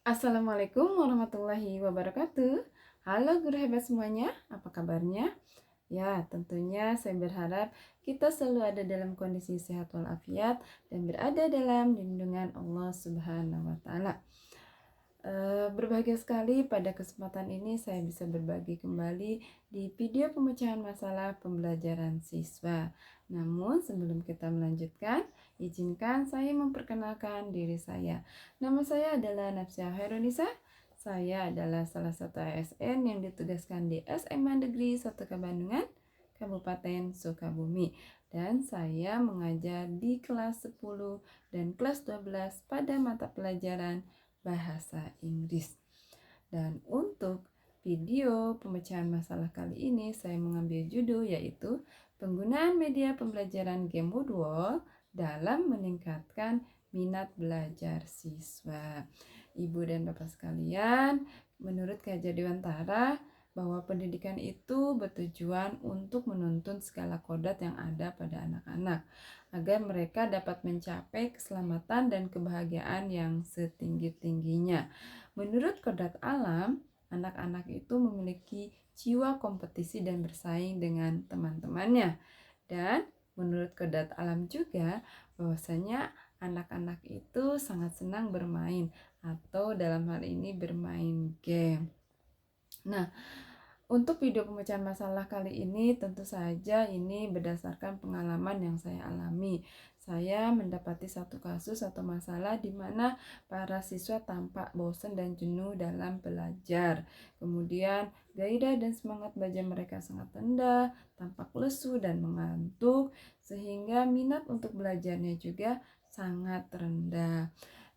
Assalamualaikum warahmatullahi wabarakatuh. Halo guru hebat semuanya, apa kabarnya? Ya, tentunya saya berharap kita selalu ada dalam kondisi sehat walafiat dan berada dalam lindungan Allah Subhanahu wa Ta'ala. Berbahagia sekali pada kesempatan ini saya bisa berbagi kembali di video pemecahan masalah pembelajaran siswa. Namun sebelum kita melanjutkan, izinkan saya memperkenalkan diri saya. Nama saya adalah Nafsia Hairunisa. Saya adalah salah satu ASN yang ditugaskan di SMA Negeri 1 Bandungan, Kabupaten Sukabumi. Dan saya mengajar di kelas 10 dan kelas 12 pada mata pelajaran bahasa Inggris. Dan untuk video pemecahan masalah kali ini saya mengambil judul yaitu penggunaan media pembelajaran game Woodwall dalam meningkatkan minat belajar siswa. Ibu dan Bapak sekalian, menurut Kajian Dewantara bahwa pendidikan itu bertujuan untuk menuntun segala kodrat yang ada pada anak-anak agar mereka dapat mencapai keselamatan dan kebahagiaan yang setinggi-tingginya. Menurut kodrat alam, anak-anak itu memiliki jiwa kompetisi dan bersaing dengan teman-temannya. Dan menurut kodrat alam juga bahwasanya anak-anak itu sangat senang bermain atau dalam hal ini bermain game. Nah, untuk video pemecahan masalah kali ini tentu saja ini berdasarkan pengalaman yang saya alami. Saya mendapati satu kasus atau masalah di mana para siswa tampak bosan dan jenuh dalam belajar. Kemudian gairah dan semangat belajar mereka sangat rendah, tampak lesu dan mengantuk, sehingga minat untuk belajarnya juga sangat rendah.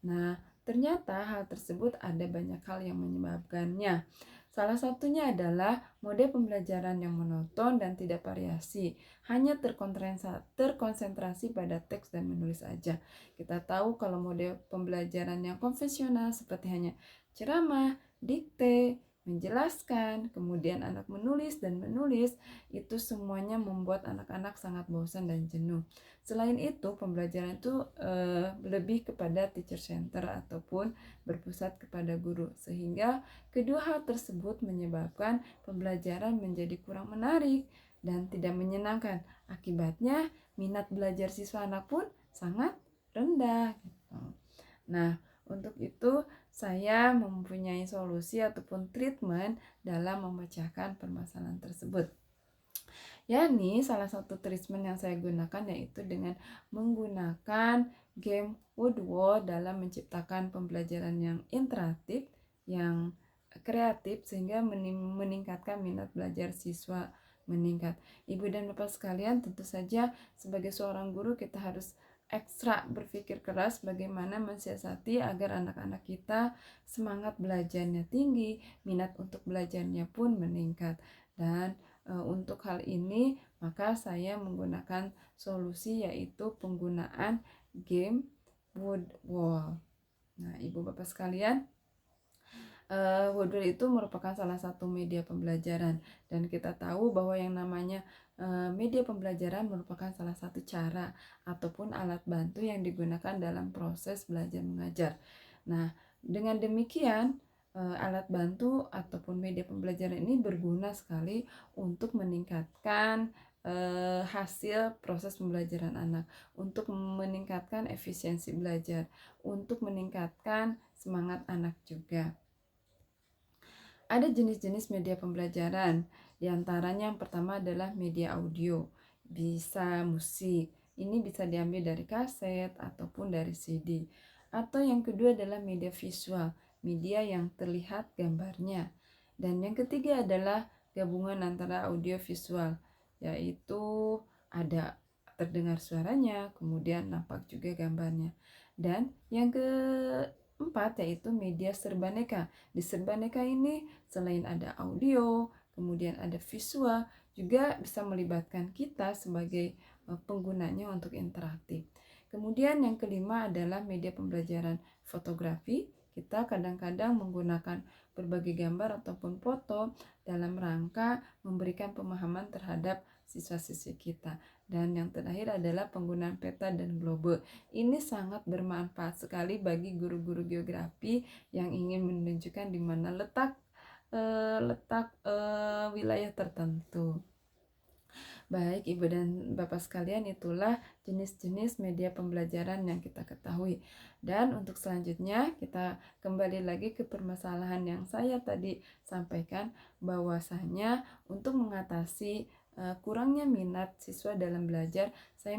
Nah, ternyata hal tersebut ada banyak hal yang menyebabkannya. Salah satunya adalah mode pembelajaran yang monoton dan tidak variasi, hanya terkonsentrasi pada teks dan menulis saja. Kita tahu kalau mode pembelajaran yang konvensional seperti hanya ceramah, dikte, menjelaskan, kemudian anak menulis dan menulis, itu semuanya membuat anak-anak sangat bosan dan jenuh. Selain itu, pembelajaran itu lebih kepada teacher center ataupun berpusat kepada guru, sehingga kedua hal tersebut menyebabkan pembelajaran menjadi kurang menarik dan tidak menyenangkan. Akibatnya, minat belajar siswa anak pun sangat rendah. Nah, untuk itu saya mempunyai solusi ataupun treatment dalam memecahkan permasalahan tersebut. Yakni salah satu treatment yang saya gunakan yaitu dengan menggunakan game Woodwall dalam menciptakan pembelajaran yang interaktif, yang kreatif sehingga meningkatkan minat belajar siswa meningkat. Ibu dan Bapak sekalian, tentu saja sebagai seorang guru kita harus ekstra berpikir keras bagaimana mensiasati agar anak-anak kita semangat belajarnya tinggi, minat untuk belajarnya pun meningkat. Dan untuk hal ini maka saya menggunakan solusi yaitu penggunaan game Woodwall. Nah, Ibu Bapak sekalian, Woodwall itu merupakan salah satu media pembelajaran dan kita tahu bahwa yang namanya media pembelajaran merupakan salah satu cara ataupun alat bantu yang digunakan dalam proses belajar mengajar. Nah, dengan demikian alat bantu ataupun media pembelajaran ini berguna sekali untuk meningkatkan hasil proses pembelajaran anak, untuk meningkatkan efisiensi belajar, untuk meningkatkan semangat anak juga. Ada jenis-jenis media pembelajaran, diantaranya yang pertama adalah media audio, bisa musik, ini bisa diambil dari kaset ataupun dari CD. Atau yang kedua adalah media visual, media yang terlihat gambarnya. Dan yang ketiga adalah gabungan antara audio visual, yaitu ada terdengar suaranya, kemudian nampak juga gambarnya. Dan yang keempat yaitu media serbaneka. Di serbaneka ini selain ada audio, kemudian ada visual, juga bisa melibatkan kita sebagai penggunanya untuk interaktif. Kemudian yang kelima adalah media pembelajaran fotografi. Kita kadang-kadang menggunakan berbagai gambar ataupun foto dalam rangka memberikan pemahaman terhadap siswa-siswi kita. Dan yang terakhir adalah penggunaan peta dan globe. Ini sangat bermanfaat sekali bagi guru-guru geografi yang ingin menunjukkan di mana letak wilayah tertentu. Baik, Ibu dan Bapak sekalian, itulah jenis-jenis media pembelajaran yang kita ketahui. Dan untuk selanjutnya, kita kembali lagi ke permasalahan yang saya tadi sampaikan, bahwasanya untuk mengatasi kurangnya minat siswa dalam belajar, saya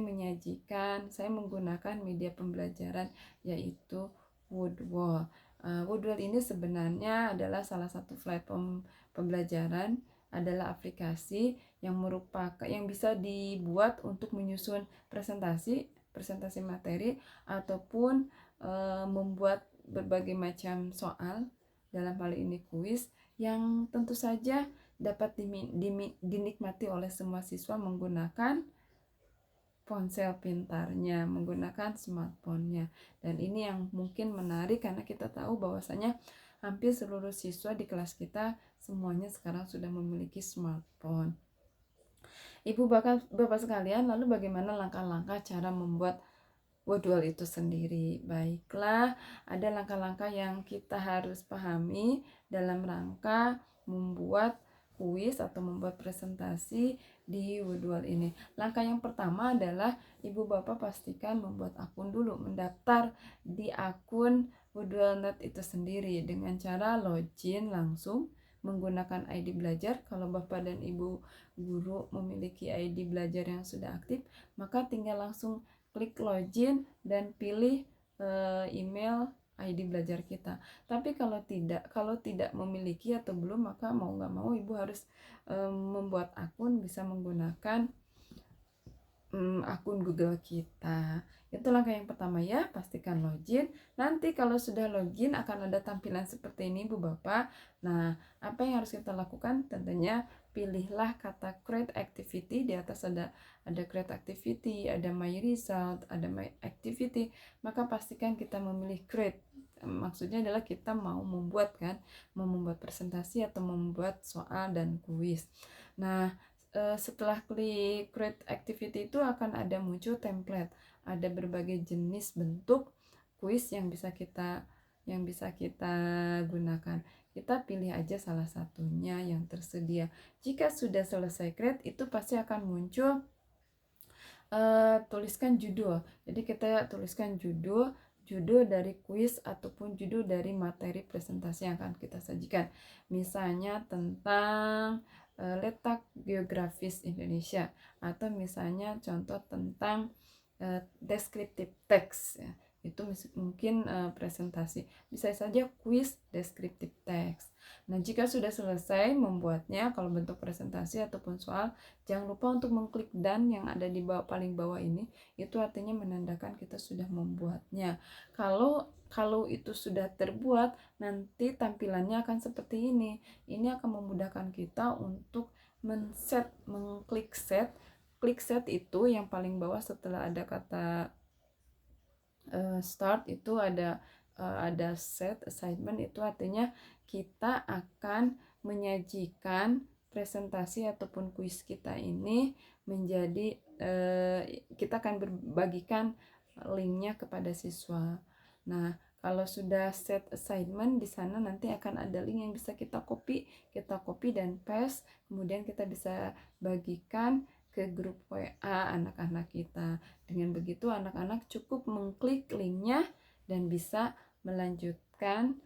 menggunakan media pembelajaran yaitu Woodwall. Woodwall ini sebenarnya adalah salah satu platform pembelajaran, adalah aplikasi yang bisa dibuat untuk menyusun presentasi materi ataupun membuat berbagai macam soal, dalam hal ini kuis, yang tentu saja dapat dinikmati oleh semua siswa menggunakan ponsel pintarnya, menggunakan smartphone-nya. Dan ini yang mungkin menarik karena kita tahu bahwasanya hampir seluruh siswa di kelas kita semuanya sekarang sudah memiliki smartphone. Ibu Bapak sekalian, lalu bagaimana langkah-langkah cara membuat Woodwall itu sendiri? Baiklah, ada langkah-langkah yang kita harus pahami dalam rangka membuat kuis atau membuat presentasi di Woodwall ini. Langkah yang pertama adalah Ibu Bapak pastikan membuat akun dulu, mendaftar di akun Woodwall.net itu sendiri dengan cara login langsung menggunakan ID belajar. Kalau Bapak dan Ibu guru memiliki ID belajar yang sudah aktif, maka tinggal langsung klik login dan pilih email ID belajar kita. Tapi kalau tidak memiliki atau belum, maka mau nggak mau Ibu harus membuat akun, bisa menggunakan akun Google kita. Itu langkah yang pertama ya, pastikan login. Nanti kalau sudah login akan ada tampilan seperti ini Bu Bapak. Nah, apa yang harus kita lakukan? Tentunya pilihlah kata create activity. Di atas ada create activity, ada my result, ada my activity. Maka pastikan kita memilih create. Maksudnya adalah kita mau membuat presentasi atau membuat soal dan kuis. Nah, setelah klik create activity itu akan ada muncul template, ada berbagai jenis bentuk kuis yang bisa kita gunakan. Kita pilih aja salah satunya yang tersedia. Jika sudah selesai create, itu pasti akan muncul tuliskan judul. Jadi kita tuliskan judul dari kuis ataupun judul dari materi presentasi yang akan kita sajikan. Misalnya tentang letak geografis Indonesia, atau misalnya contoh tentang descriptive text ya. Itu mungkin presentasi, bisa saja kuis descriptive text. Nah, jika sudah selesai membuatnya, kalau bentuk presentasi ataupun soal, jangan lupa untuk mengklik done yang ada di paling bawah ini. Itu artinya menandakan kita sudah membuatnya. Kalau itu sudah terbuat, nanti tampilannya akan seperti ini. Ini akan memudahkan kita untuk mengklik set. Klik set itu yang paling bawah setelah ada kata start, itu ada set assignment. Itu artinya kita akan menyajikan presentasi ataupun kuis kita ini menjadi kita akan berbagikan linknya kepada siswa. Nah, kalau sudah set assignment, di sana nanti akan ada link yang bisa kita copy dan paste, kemudian kita bisa bagikan ke grup WA anak-anak kita. Dengan begitu anak-anak cukup mengklik linknya dan bisa melanjutkan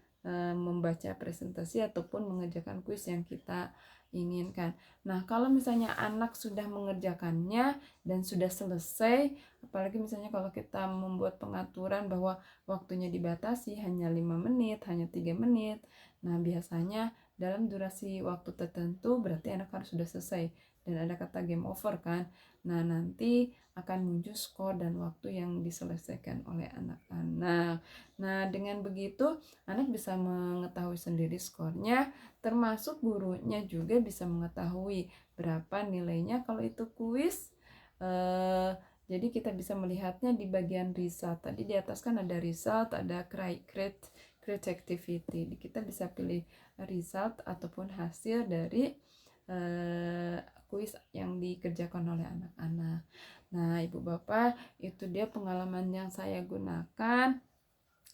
membaca presentasi ataupun mengerjakan kuis yang kita inginkan. Nah, kalau misalnya anak sudah mengerjakannya dan sudah selesai, apalagi misalnya kalau kita membuat pengaturan bahwa waktunya dibatasi hanya 5 menit, hanya 3 menit. Nah, biasanya dalam durasi waktu tertentu berarti anak harus sudah selesai dan ada kata game over kan. Nah, nanti akan muncul skor dan waktu yang diselesaikan oleh anak-anak. Nah, dengan begitu anak bisa mengetahui sendiri skornya, termasuk gurunya juga bisa mengetahui berapa nilainya kalau itu kuis. Jadi kita bisa melihatnya di bagian result. Tadi di atas kan ada result, ada create activity. Kita bisa pilih result ataupun hasil dari kuis yang dikerjakan oleh anak-anak. Nah, Ibu Bapak, itu dia pengalaman yang saya gunakan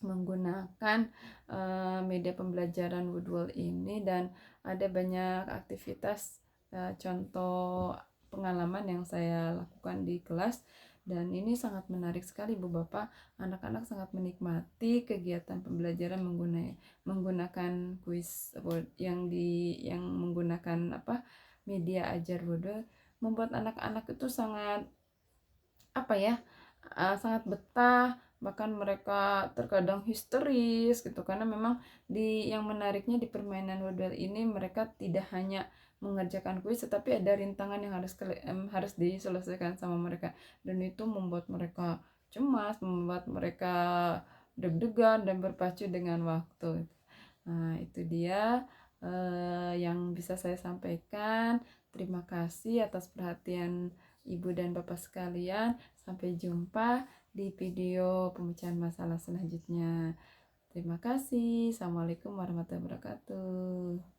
menggunakan media pembelajaran Woodwall ini, dan ada banyak aktivitas contoh pengalaman yang saya lakukan di kelas, dan ini sangat menarik sekali Bu Bapak. Anak-anak sangat menikmati kegiatan pembelajaran menggunakan kuis yang menggunakan media ajar Woodwall, membuat anak-anak itu sangat sangat betah, bahkan mereka terkadang histeris gitu, karena memang yang menariknya di permainan Woodwall ini mereka tidak hanya mengerjakan kuis, tetapi ada rintangan yang harus diselesaikan sama mereka, dan itu membuat mereka cemas, membuat mereka deg-degan dan berpacu dengan waktu. Nah, itu dia yang bisa saya sampaikan. Terima kasih atas perhatian Ibu dan Bapak sekalian. Sampai jumpa di video pemecahan masalah selanjutnya. Terima kasih. Assalamualaikum warahmatullahi wabarakatuh.